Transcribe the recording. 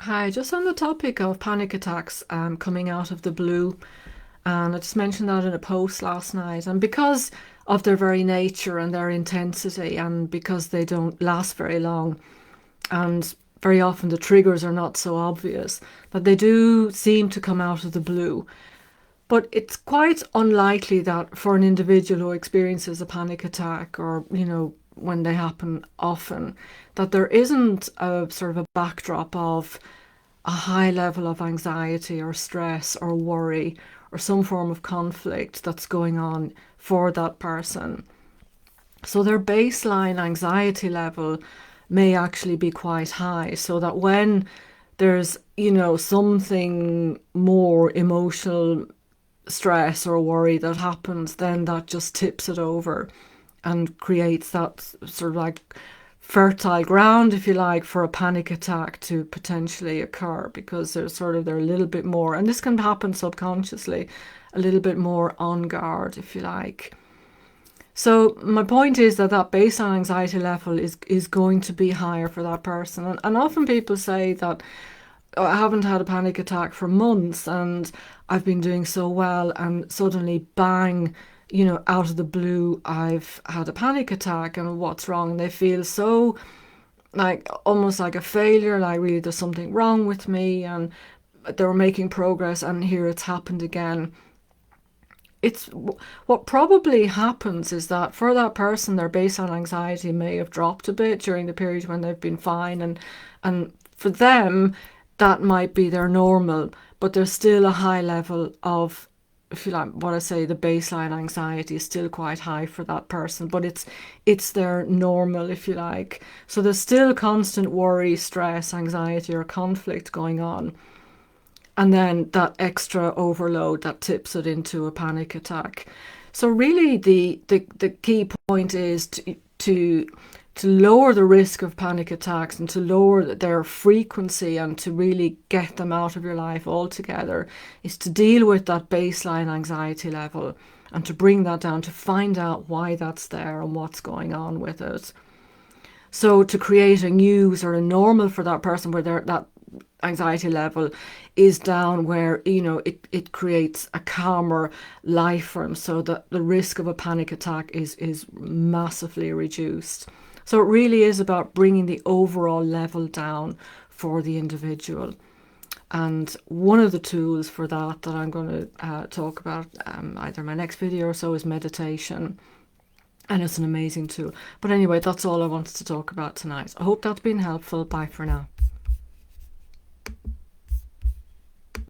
Hi, just on the topic of panic attacks coming out of the blue, and I just mentioned that in a post last night. And because of their very nature and their intensity, and because they don't last very long, and very often the triggers are not so obvious, that they do seem to come out of the blue. But it's quite unlikely that for an individual who experiences a panic attack, or, when they happen often, that there isn't a sort of a backdrop of a high level of anxiety or stress or worry or some form of conflict that's going on for that person. So their baseline anxiety level may actually be quite high, so that when there's, something more emotional stress or worry that happens, then that just tips it over and creates that sort of like fertile ground, if you like, for a panic attack to potentially occur, because they're a little bit more, and this can happen subconsciously, a little bit more on guard, if you like. So my point is that that baseline anxiety level is going to be higher for that person. And often people say that, "Oh, I haven't had a panic attack for months and I've been doing so well, and suddenly bang, out of the blue, I've had a panic attack, and what's wrong?" And they feel so like almost like a failure, like really there's something wrong with me, and they were making progress and here it's happened again. It's what probably happens is that for that person, their baseline anxiety may have dropped a bit during the period when they've been fine, and for them that might be their normal, but there's still a high level of, if you like, what I say, the baseline anxiety is still quite high for that person, but it's their normal, if you like. So there's still constant worry, stress, anxiety, or conflict going on, and then that extra overload that tips it into a panic attack. So really the key point is to lower the risk of panic attacks and to lower their frequency and to really get them out of your life altogether, is to deal with that baseline anxiety level and to bring that down, to find out why that's there and what's going on with it. So to create a new sort of normal for that person where that anxiety level is down, where it creates a calmer life for them, so that the risk of a panic attack is massively reduced. So it really is about bringing the overall level down for the individual. And one of the tools for that I'm going to talk about either my next video or so is meditation. And it's an amazing tool. But anyway, that's all I wanted to talk about tonight. I hope that's been helpful. Bye for now.